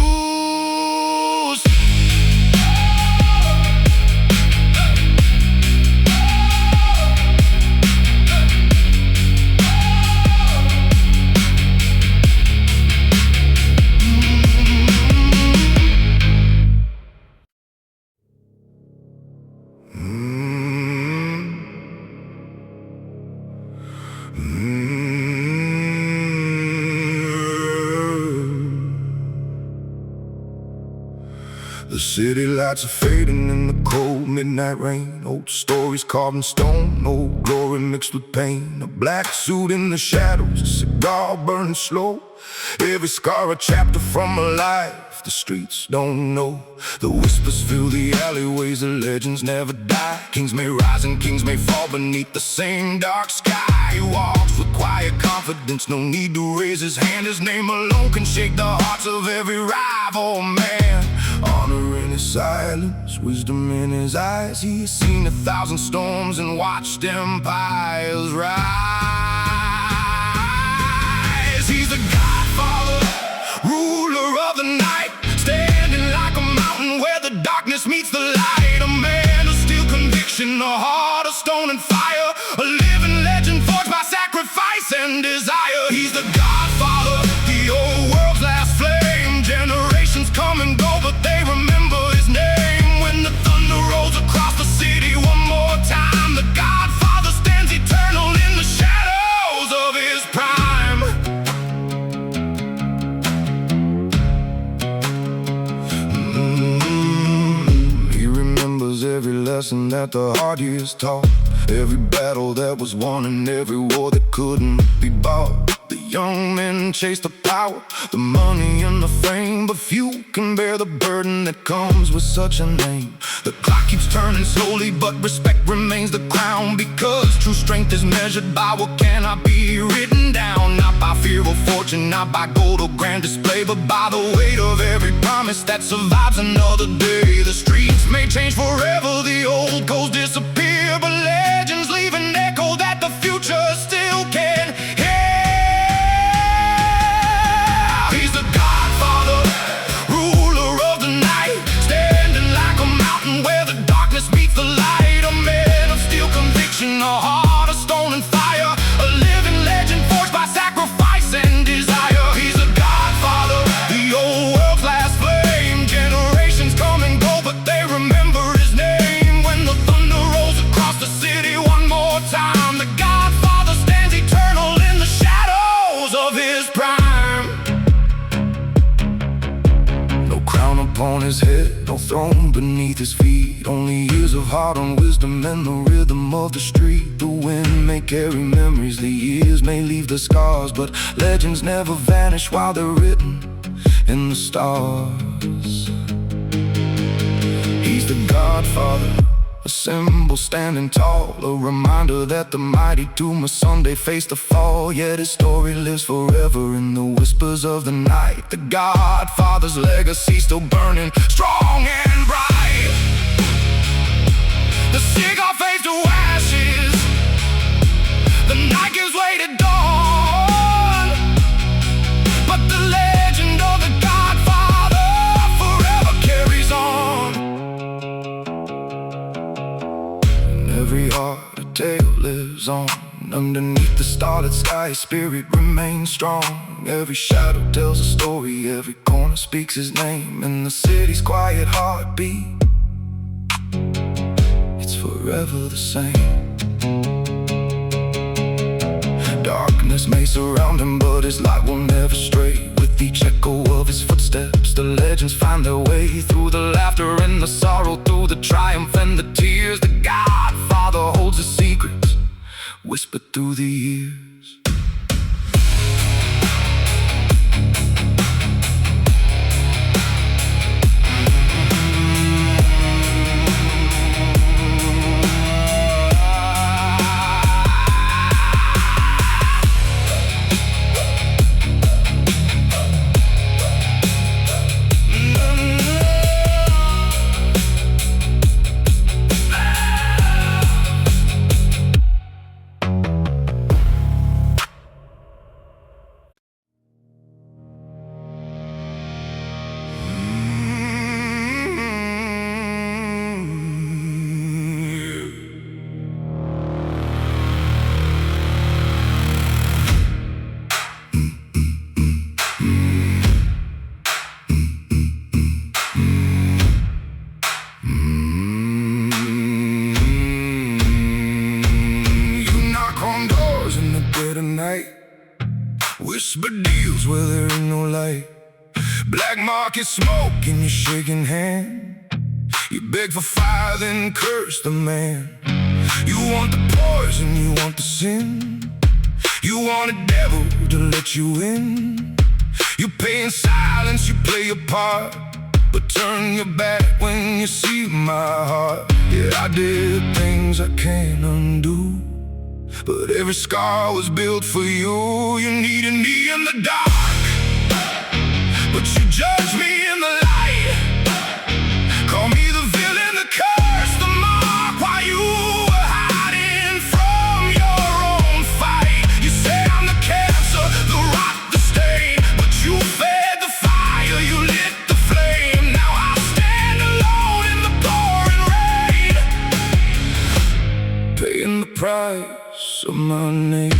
The city lights are fading in the cold midnight rain. Old stories carved in stone, old glory mixed with pain. A black suit in the shadows, a cigar burning slow. Every scar a chapter from a life the streets don't know. The whispers fill the alleyways, the legends never die. Kings may rise and kings may fall beneath the same dark sky. He walks with quiet confidence, no need to raise his hand. His name alone can shake the hearts of every rival man. Honor in his silence, wisdom in his eyes. He's seen 1,000 storms and watched empires rise. He's the Godfather, ruler of the night, standing like a mountain where the darkness meets the light. A man of steel conviction, a heart of stone and fire, a living legend forged by sacrifice and desire. He's the Godfather, the old world's last flame. Generations come and go, but they remember his name. When the thunder rolls across the city one more time, the Godfather stands eternal in the shadows of his prime. He remembers every lesson that the hard years taught, every battle that was won and every war that couldn't be bought. The young men chase the power, the money and the fame, but few can bear the burden that comes with such a name. The clock keeps turning slowly, but respect remains the crown, because true strength is measured by what cannot be written down. Not by fear or fortune, not by gold or grand display, but by the weight of every promise that survives another day. The streets may change forever, the old codes disappear, but legends leave an echo that the future still can hear. his head, no throne beneath his feet. Only years of hard-earned wisdom and the rhythm of the street. The wind may carry memories, the years may leave the scars, but legends never vanish while they're written in the stars. He's the Godfather, a symbol standing tall, a reminder that the mighty do must someday face the fall. Yet his story lives forever in the whispers of the night. The Godfather's legacy still burning strong and bright. The cigar fades to ashes, the night gives way to dawn, but the legend of the Godfather forever carries on. Every heart a tale lives on. Underneath the starlit sky, his spirit remains strong. Every shadow tells a story, every corner speaks his name. In the city's quiet heartbeat, it's forever the same. Darkness may surround him, but his light will never stray. With each echo of his footsteps, the legends find their way. Through the laughter and the sorrow, through the triumph and the tears, the Godfather holds his secrets, whispered through the years. Whisper deals where there ain't no light. Black market smoke in your shaking hand. You beg for fire, then curse the man. You want the poison, you want the sin. You want a devil to let you in. You pay in silence, you play your part, but turn your back when you see my heart. Yeah, I did things I can't undo, but every scar was built for you. You needed me in the dark, but you judged me in the light. Call me the villain, the curse, the mark, while you were hiding from your own fight. You say I'm the cancer, the rot, the stain, but you fed the fire, you lit the flame. Now I stand alone in the pouring rain, paying the price of my name.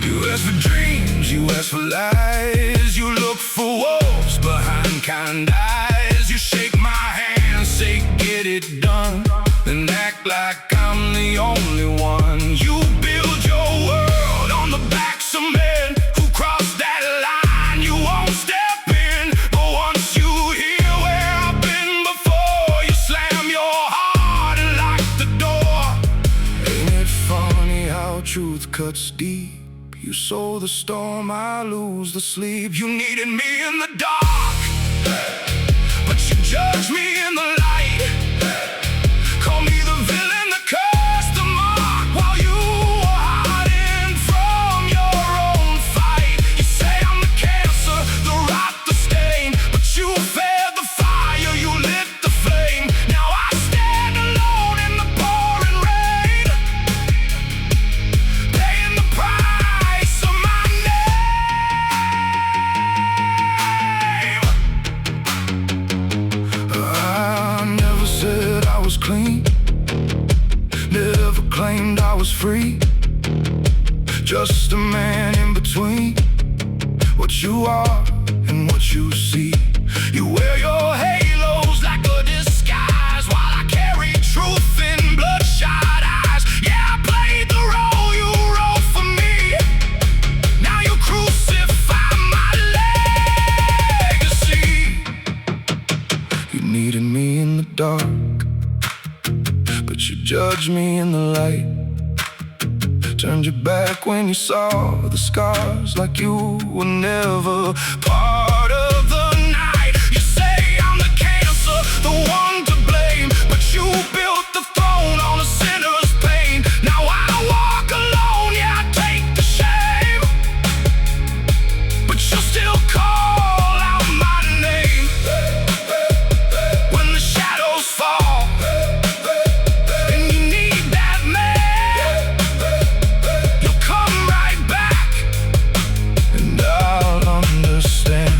You ask for dreams, you ask for lies. You look for wolves behind kind eyes. You shake my hand, say get it done, then act like I'm the only one. You build your world on the backs of men who cross that line. You won't step in, but once you hear where I've been before, you slam your heart and lock the door. Ain't it funny how truth cuts deep? You sow the storm, I lose the sleep. You needed me in the dark, but you judged me in the light. Call me the villain, the curse, the mark, while you were hiding from your own fight. You say I'm the cancer, the rot, the stain, but you fed the fire, you lit the flame. Now I stand alone in the pouring rain, paying the price of my name. I never said I was clean, never claimed I was free. Just a man in between what you are and what you see. You wear your halos like a disguise, while I carry truth in bloodshot eyes. Yeah, I played the role you wrote for me. Now you crucify needed me in the dark, but you judged me in the light. Turned your back when you saw the scars, like you were never part of the night. You say I'm the cancer, the one to blame, but you built the throne on a sinner's pain. Now I walk alone, yeah, I take the shame, but you still call out my name when the shadows fall and you need that man. You'll come right back and I'll understand.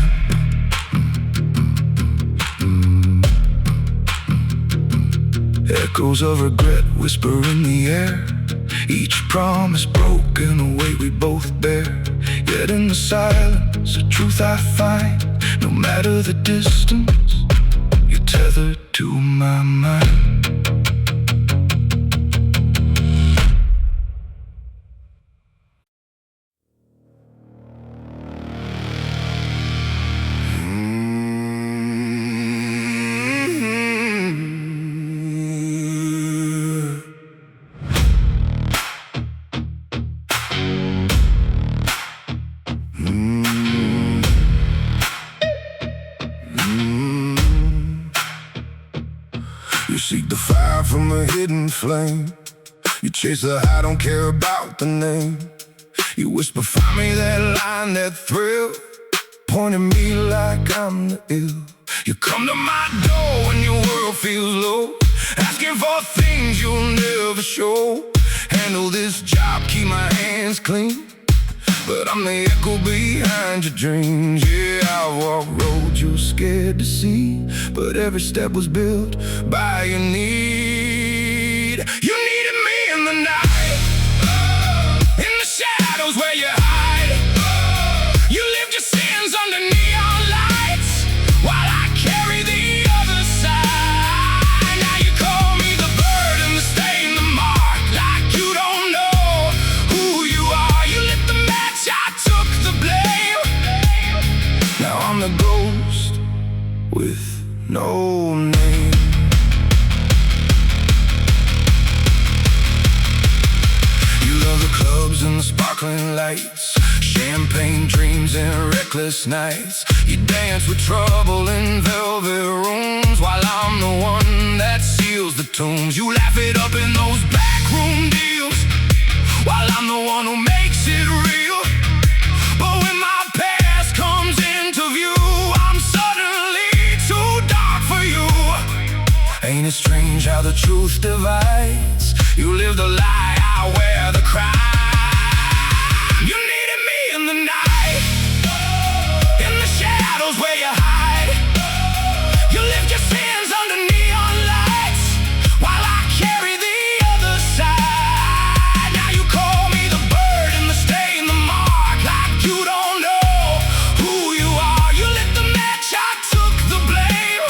Echoes of regret whisper in the air, each promise broken, a weight we both bear. Yet in the silence, the truth I find, no matter the distance, you're tethered to my mind. You seek the fire from a hidden flame, you chase the high, don't care about the name. You whisper, find me that line, that thrill, pointing me like I'm the ill. You come to my door when your world feels low, asking for things you'll never show. Handle this job, keep my hands clean, but I'm the echo behind your dreams. Yeah, I walk roads you're scared to see, but every step was built by your need. You needed me in the night, in the shadows where you hide. You lived your sins under neon lights while I carry the other side. Now you call me the burden, the stain, the mark, like you don't know who you are. You lit the match, I took the blame. Now I'm the ghost with no name. You love the clubs and the sparkling lights, champagne dreams and reckless nights. You dance with trouble in velvet rooms while I'm the one that seals the tombs. You laugh it up in those backroom deals while I'm the one who makes it real. But when my past comes into view, I'm suddenly too dark for you. Ain't it strange how the truth divides? You live the lie, I wear the crime. You needed me in the night, in the shadows where you hide. You lived your sins under neon lights while I carry the other side. Now you call me the burden, the stain, the mark, like you don't know who you are. You lit the match, I took the blame.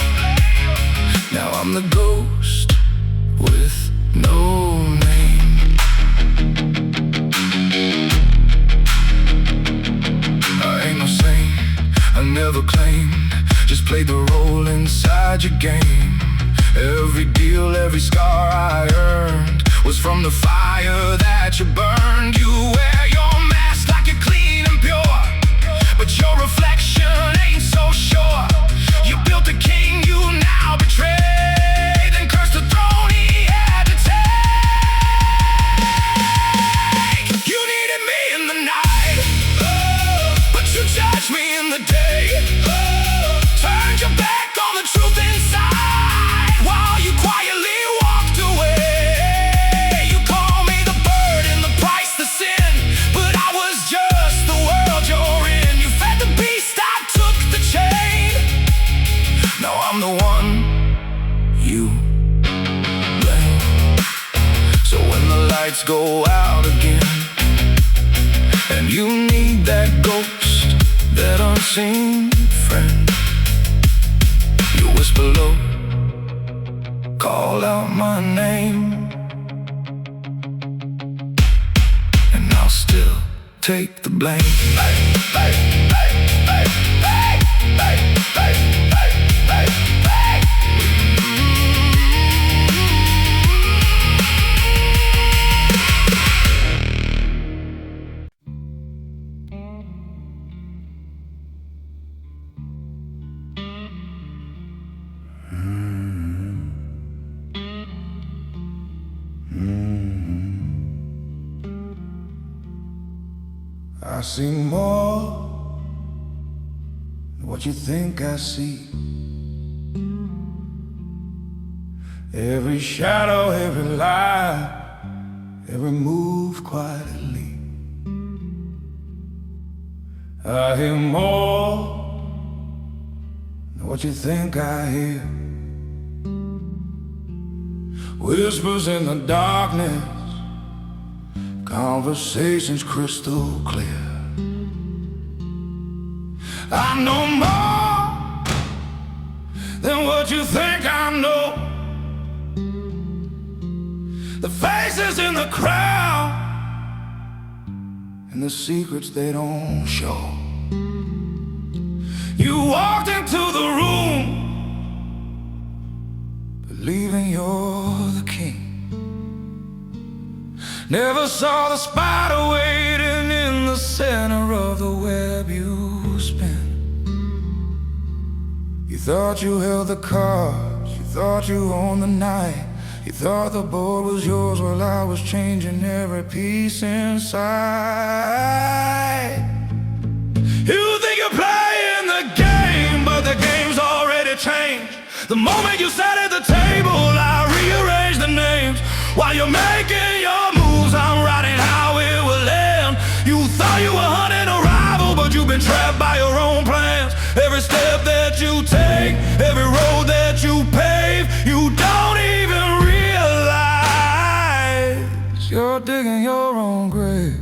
Now I'm the ghost with no name. I ain't no saint, I never claimed, just played the role inside your game. Every deal, every scar I earned was from the fire that you burned. You wear your mask like you're clean and pure, but your reflection ain't so sure. You built a king you now betray, then cursed the throne he had to take. You needed me in the night, but you judged me in the day. Turned your back on the truth inside while you quietly walked away. You call me the burden, the price, the sin, but I was just the world you're in. You fed the beast, I took the chain. Now I'm the one you blame. So when the lights go out again and you need that ghost, that unseen friend, you whisper low, call out my name, and I'll still take the blame. see more than what you think I see. Every shadow, every lie, every move quietly. I hear more than what you think I hear. Whispers in the darkness, conversations crystal clear. I know more than what you think I know. The faces in the crowd and the secrets they don't show. You walked into the room believing you're the king. Never saw the spider waiting in the center of the web you spin. You thought you held the cards, you thought you owned the night. You thought the board was yours while I was changing every piece inside. You think you're playing the game, but the game's already changed. The moment you sat at the table, I rearranged the names. While you're making your moves, I'm writing how it will end. You thought you were hunting a rival, but you've been trapped by your own plans. Every step that you take, every road that you pave, you don't even realize you're digging your own grave.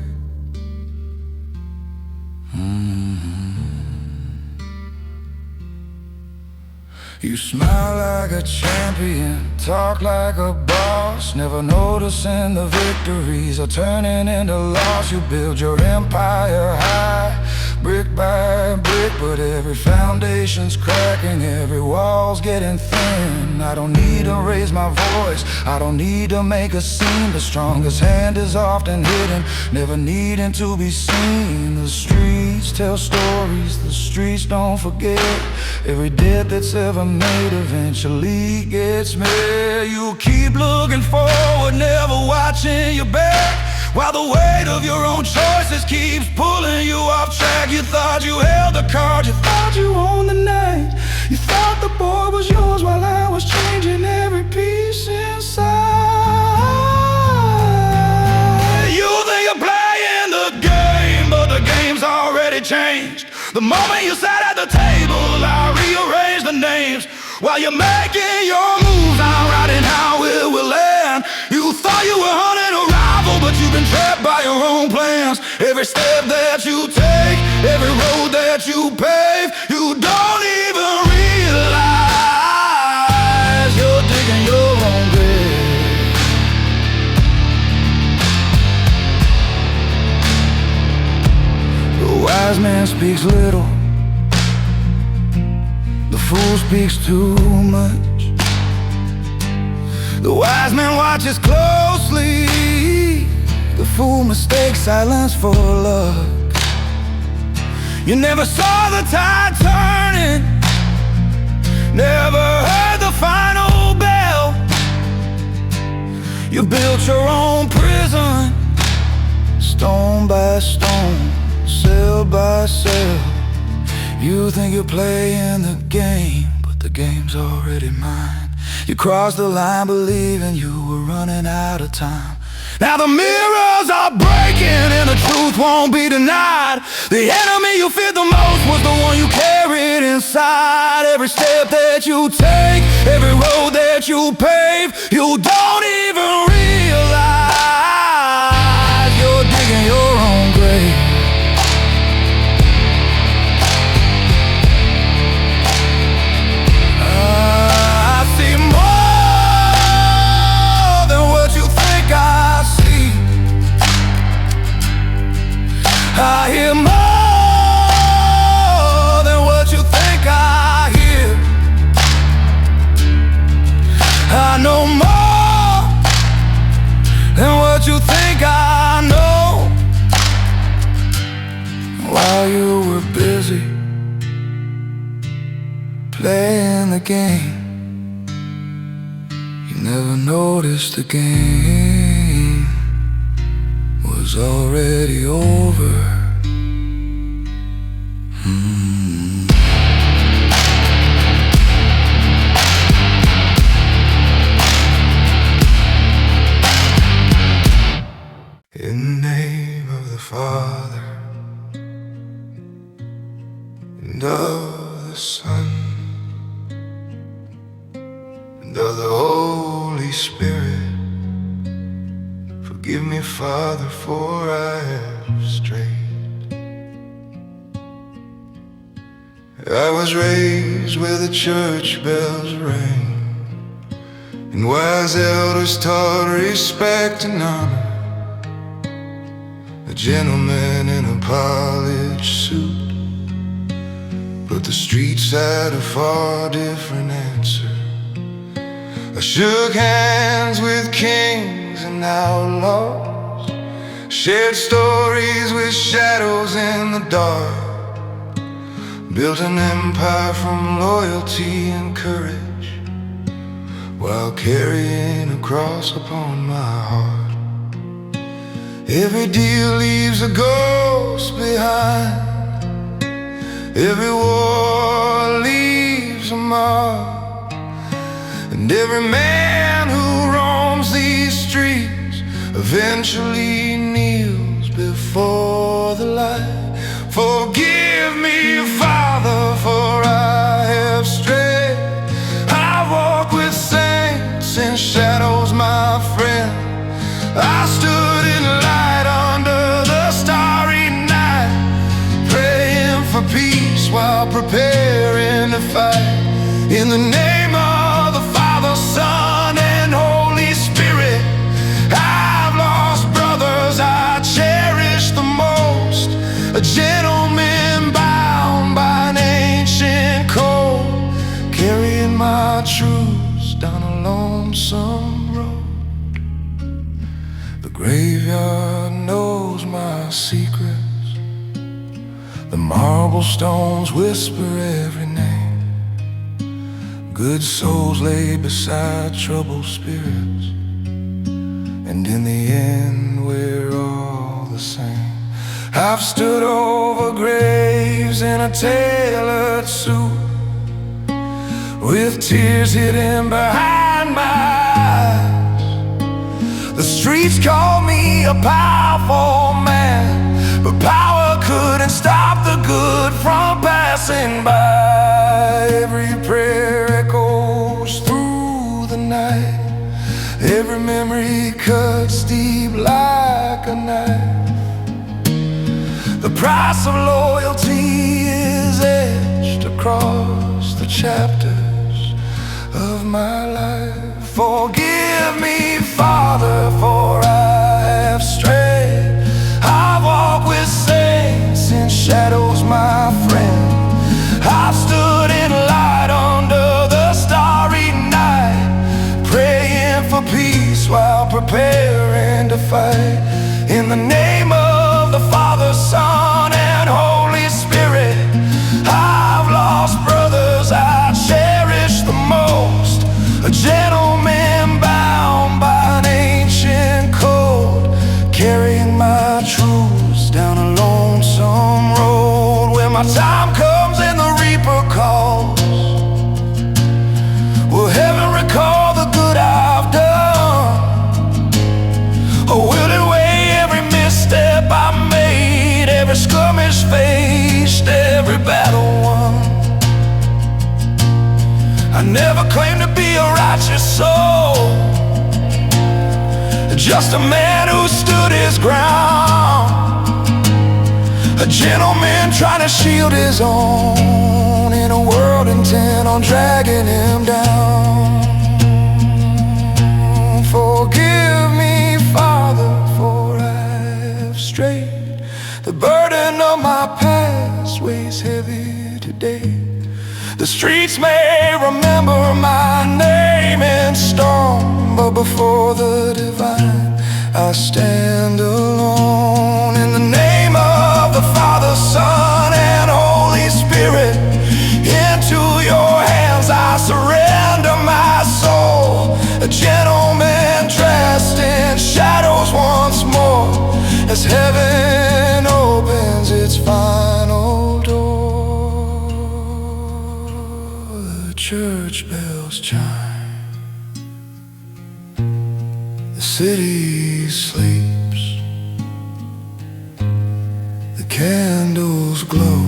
You smile like a champion, talk like a boss, never noticing the victories are turning into loss. You build your empire high, brick by brick, but every foundation's cracking, every wall's getting thin. I don't need to raise my voice, I don't need to make a scene. The strongest hand is often hidden, never needing to be seen. The streets tell stories, the streets don't forget. Every debt that's ever made eventually gets met. You keep looking forward, never watching your back, while the weight of your own choices keeps pulling you off track. You thought you held the card, you thought you owned the night. You thought the board was yours while I was changing every piece inside. You think you're playing the game, but the game's already changed. The moment you sat at the table, I rearranged the names. While you're making your moves, I'm writing how it will end. You thought you were hunting a rival, but you've been trapped by your own plans. Every step that you take, every road that you pave, you don't even realize you're digging your own grave. The wise man speaks little, the fool speaks too much. The wise man watches closely, the fool mistakes silence for luck. You never saw the tide turning, never heard the final bell. You built your own prison, stone by stone, cell by cell. You think you're playing the game, but the game's already mine. You crossed the line believing you were running out of time. Now the mirrors are breaking and the truth won't be denied. The enemy you feared the most was the one you carried inside. Every step that you take, every road that you pave, you don't even realize you're digging your own grave. I hear more than what you think I hear. I know more than what you think I know. While you were busy playing the game, you never noticed the game was already over. of the Holy Spirit. Forgive me, Father, for I have strayed. I was raised where the church bells rang, and wise elders taught respect and honor. A gentleman in a polished suit, but the streets had a far different answer. I shook hands with kings and outlaws, shared stories with shadows in the dark, built an empire from loyalty and courage, while carrying a cross upon my heart. Every deal leaves a ghost behind, every war leaves a mark, and every man who roams these streets eventually kneels before the light. Forgive me, Father, for I have strayed. I walk with saints and shadows, my friend. I stood in light under the starry night, praying for peace while preparing to fight. In the name of the Father, Son, and Holy Spirit, I've lost brothers I cherish the most. A gentleman bound by an ancient code, carrying my truths down a lonesome road. The graveyard knows my secrets, the marble stones whisper every name. Good souls lay beside troubled spirits, and in the end we're all the same. I've stood over graves in a tailored suit, with tears hidden behind my eyes. The streets call me a powerful man, but power couldn't stop the good from passing by. Every prayer echoes through the night, every memory cuts deep like a knife. The price of loyalty is etched across the chapters of my life. Forgive me, Father, for I have strayed. I walk with saints in shadows, my friend. I've stood in light under the starry night, praying for peace while preparing to fight. In the name of the Father, Son, and Holy Spirit, I've lost brothers I cherish the most. A gentleman bound by an ancient code, carrying my truths down a lonesome road. When my time comes and the reaper calls, will heaven recall the good I've done? Or will it weigh every misstep I made, every skirmish faced, every battle won? I never claimed to be a righteous soul, just a man who stood his ground. A gentleman trying to shield his own in a world intent on dragging him down. Forgive me, Father, for I have strayed. The burden of my past weighs heavy today. The streets may remember my name in storm, but before the divine I stand alone. In the name of the Father, Son, and Holy Spirit, into your hands I surrender my soul. A gentleman dressed in shadows once more, as heaven opens its final door. The church bells chime, the city sleeps, the candles glow,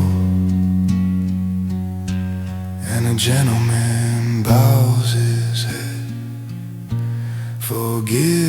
and a gentleman bows his head. Give